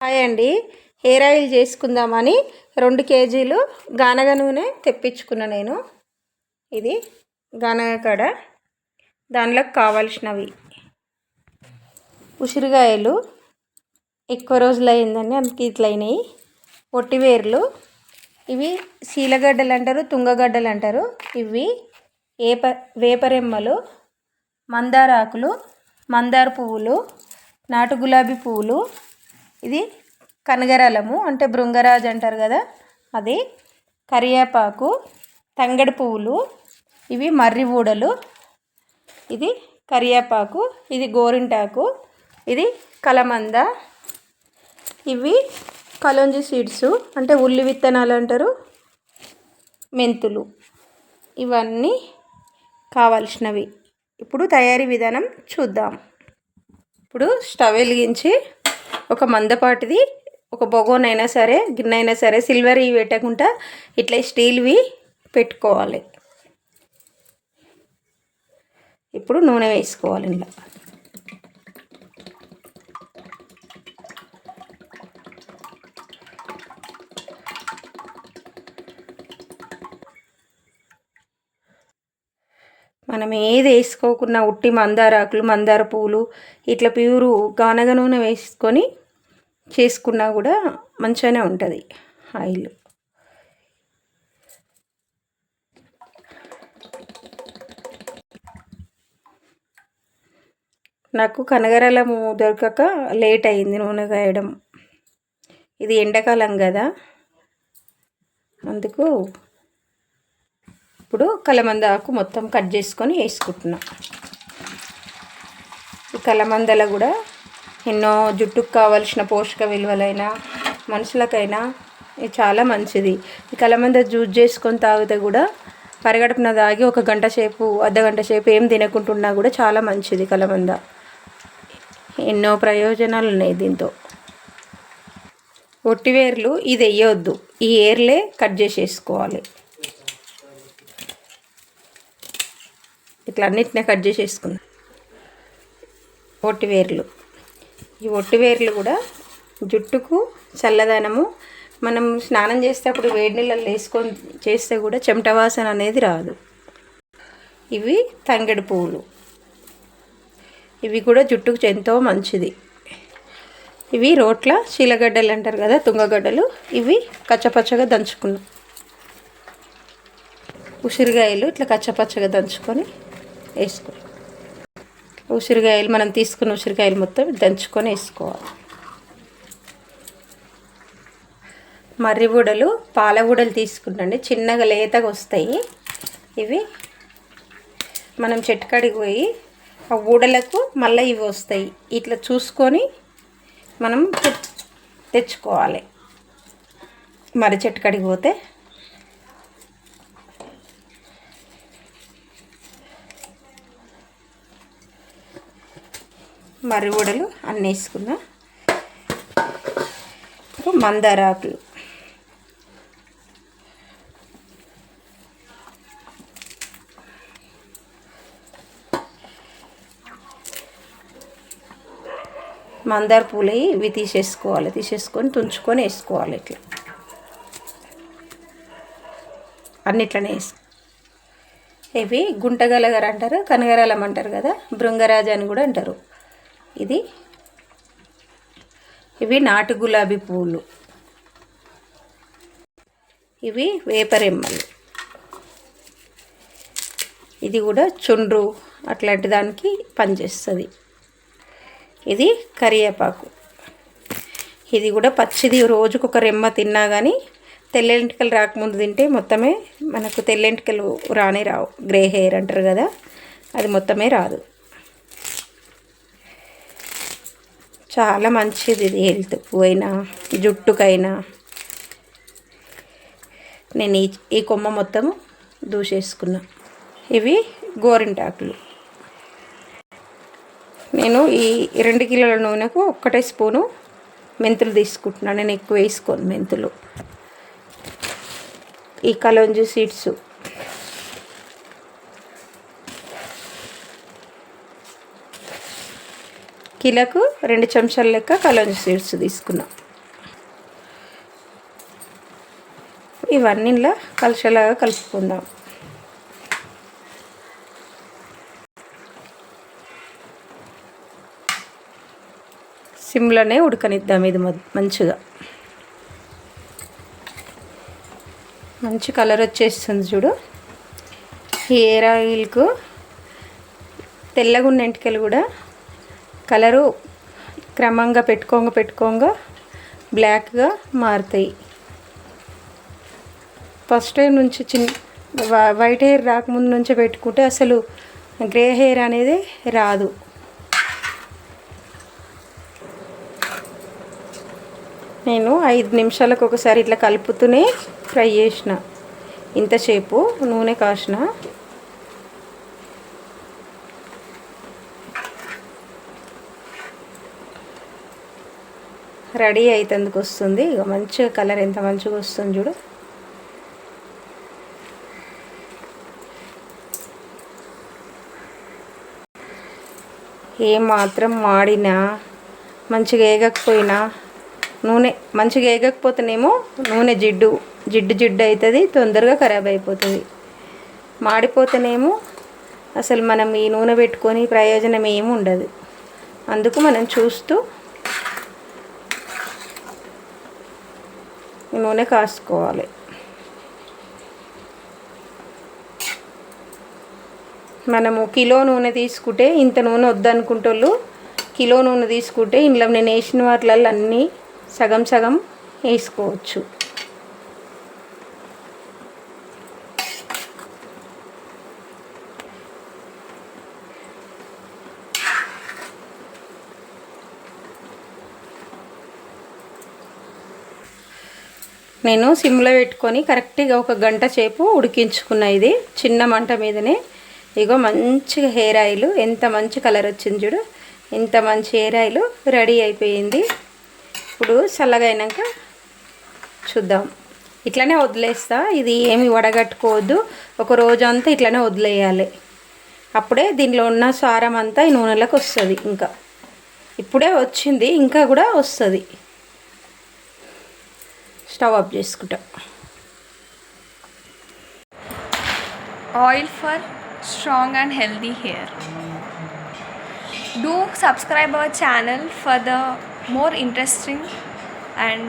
Hi అండి. Hair oil చేసుకుందామని 2 కేజీలు గానగ నూనె తెప్పించుకున్నా నేను. ఇది గానగ కాడ దానిలోకి కావాల్సినవి ఉసిరికాయలు ఎక్కువ రోజులు అయిందని అందుకే ఇట్లయినాయి. పొట్టివేర్లు ఇవి శీలగడ్డలు అంటారు, తుంగగడ్డలు అంటారు. ఇవి వేపరెమ్మలు, మందార ఆకులు, మందార పువ్వులు, నాటు గులాబీ పువ్వులు, ఇది కనగరలము అంటే భృంగరాజ్ అంటారు కదా అది, కరివేపాకు, తంగడి పువ్వులు, ఇవి మర్రి ఊడలు, ఇది కరివేపాకు, ఇది గోరింటాకు, ఇది కలమంద, ఇవి కలోంజి సీడ్స్ అంటే ఉల్లి విత్తనాలు అంటారు, మెంతులు. ఇవన్నీ కావాల్సినవి. ఇప్పుడు తయారీ విధానం చూద్దాం. ఇప్పుడు స్టవ్ వెలిగించి ఒక మందపాటిది ఒక బొగోనైనా సరే, గిన్నె అయినా సరే, సిల్వర్ ఇవి పెట్టకుండా ఇట్లా స్టీల్వి పెట్టుకోవాలి. ఇప్పుడు నూనె వేసుకోవాలి. ఇలా మనం ఏది వేసుకోకుండా ఉట్టి మందార ఆకులు, మందార పువ్వులు, ఇట్లా ప్యూరు గానగ నూనె వేసుకొని చేసుకున్నా కూడా మంచిగానే ఉంటుంది ఆయిల్. నాకు కనగరలము దొరకక లేట్ అయింది నూనె కాయడం. ఇది ఎండాకాలం కదా అందుకు. ఇప్పుడు కలమంద ఆకు మొత్తం కట్ చేసుకొని వేసుకుంటున్నా. ఈ కలమందలో కూడా ఎన్నో జుట్టుకు కావాల్సిన పోషక విలువలైనా మనుషులకైనా ఇది చాలా మంచిది. ఈ కలమంద జ్యూస్ చేసుకొని తాగితే కూడా పరిగడుపున తాగి 1 గంట సేపు, అర్ధగంట సేపు ఏం తినకుంటున్నా కూడా చాలా మంచిది కలమంద. ఎన్నో ప్రయోజనాలు ఉన్నాయి దీంతో. ఒట్టివేర్లు ఇది వేయొద్దు, ఈ ఏర్లే కట్ చేసేసుకోవాలి. ఇట్లా అన్నిటినీ కట్ చేసేసుకుందాం. ఒట్టివేర్లు, ఈ ఒట్టివేర్లు కూడా జుట్టుకు చల్లదనము. మనం స్నానం చేసేటప్పుడు వేడి నీళ్ళలో వేసుకొని చేస్తే కూడా చెమట వాసన అనేది రాదు. ఇవి తంగెడు పువ్వులు, ఇవి కూడా జుట్టుకు ఎంతో మంచిది. ఇవి రోట్ల శీలగడ్డలు అంటారు కదా, తుంగగడ్డలు. ఇవి కచ్చపచ్చగా దంచుకున్నాం. ఉసిరికాయలు ఇట్లా కచ్చపచ్చగా దంచుకొని వేసుకోవాలి. ఉసిరికాయలు మనం తీసుకున్న ఉసిరికాయలు మొత్తం దంచుకొని వేసుకోవాలి. మర్రి ఊడలు, పాల ఊడలు తీసుకుంటండి, చిన్నగా లేతగా వస్తాయి. ఇవి మనం చెట్టుకాడికి పోయి ఆ ఊడలకు మళ్ళీ ఇవి వస్తాయి. ఇట్లా చూసుకొని మనం తెచ్చుకోవాలి. మర్రి చెట్టుకాడికి పోతే మర్రి ఊడలు అన్నీ వేసుకున్నా. మందార ఆకులు, మందార పూలు ఇవి తీసేసుకోవాలి. తీసేసుకొని తుంచుకొని వేసుకోవాలి. ఇట్లా అన్నిట్లనే వేసుకో. ఇవి గుంటగలగర అంటారు, కనగరలం అంటారు కదా, భృంగరాజు అని కూడా అంటారు. ఇవి నాటు గులాబీ పువ్వులు, ఇవి వేపరెమ్మలు, ఇది కూడా చుండ్రు అట్లాంటి దానికి పనిచేస్తుంది. ఇది కరివేపాకు, ఇది కూడా పచ్చిది రోజుకొక రెమ్మ తిన్నా కానీ తెల్లెంటికలు రాకముందు తింటే మొత్తమే మనకు తెల్లెంటికలు రానే రావు. గ్రే హెయిర్ అంటారు కదా, అది మొత్తమే రాదు. చాలా మంచిది ఇది హెల్త్కు అయినా జుట్టుకైనా. నేను ఈ కొమ్మ మొత్తము దూసేసుకున్నా. ఇవి గోరింటాకులు. నేను ఈ 2 కిలోల నూనెకు 1 స్పూను మెంతులు తీసుకుంటున్నాను. నేను ఎక్కువ వేసుకోను మెంతులు. ఈ కలోంజి సీడ్స్, కిలోకు 2 చెంచాల లెక్క కలోంజి సీడ్స్ తీసుకున్నాం. ఇవన్నీ ఇలా కలిసేలాగా కలుపుకుందాం. సిమ్లోనే ఉడకనిద్దాం. ఇది మంచిగా మంచి కలర్ వచ్చేస్తుంది చూడు. ఈ హెయిర్ ఆయిల్కు తెల్లగున్న ఎంటికలు కూడా కలరు క్రమంగా పెట్టుకోగా బ్లాక్గా మారుతాయి. ఫస్ట్ టైం నుంచి వైట్ హెయిర్ రాకముందు నుంచే పెట్టుకుంటే అసలు గ్రే హెయిర్ అనేది రాదు. నేను 5 నిమిషాలకు ఒకసారి ఇట్లా కలుపుతూనే ఫ్రై చేసిన. ఇంతసేపు నూనె కాసిన. రెడీ అయితందుకు వస్తుంది. ఇక మంచిగా కలర్ ఎంత మంచిగా వస్తుంది చూడు. ఏమాత్రం మాడినా మంచిగా వేగకపోయినా నూనె మంచిగా వేగకపోతేనేమో నూనె జిడ్డు అవుతుంది, తొందరగా ఖరాబ్ అయిపోతుంది. మాడిపోతేనేమో అసలు మనం ఈ నూనె పెట్టుకొని ప్రయోజనం ఏమి ఉండదు. అందుకు మనం చూస్తూ నూనె కాసుకోవాలి. మనము కిలో నూనె తీసుకుంటే ఇంత నూనె వద్దనుకుంటోళ్ళు కిలో నూనె తీసుకుంటే ఇంట్లో నేను వేసిన వాటిలలో అన్నీ సగం సగం వేసుకోవచ్చు. నేను సిమ్లో పెట్టుకొని కరెక్ట్గా 1 గంట సేపు ఉడికించుకున్న. ఇది చిన్న మంట మీదనే. ఇగో మంచిగా హెయిర్ ఆయిల్ ఎంత మంచి కలర్ వచ్చింది చూడు. ఇంత మంచి హెయిర్ ఆయిల్ రెడీ అయిపోయింది. ఇప్పుడు చల్లగా అయినాక చూద్దాం. ఇట్లనే వదిలేస్తా. ఇది ఏమి వడగట్టుకోవద్దు. ఒక రోజంతా ఇట్లనే వదిలేయాలి. అప్పుడే దీనిలో ఉన్న సారం అంతా ఈ నూనెలకు వస్తుంది. ఇంకా ఇప్పుడే వచ్చింది, ఇంకా కూడా వస్తుంది. స్టవ్ ఆఫ్ చేసుకుంటా. Oil for strong and healthy hair. Do subscribe our channel for the more interesting and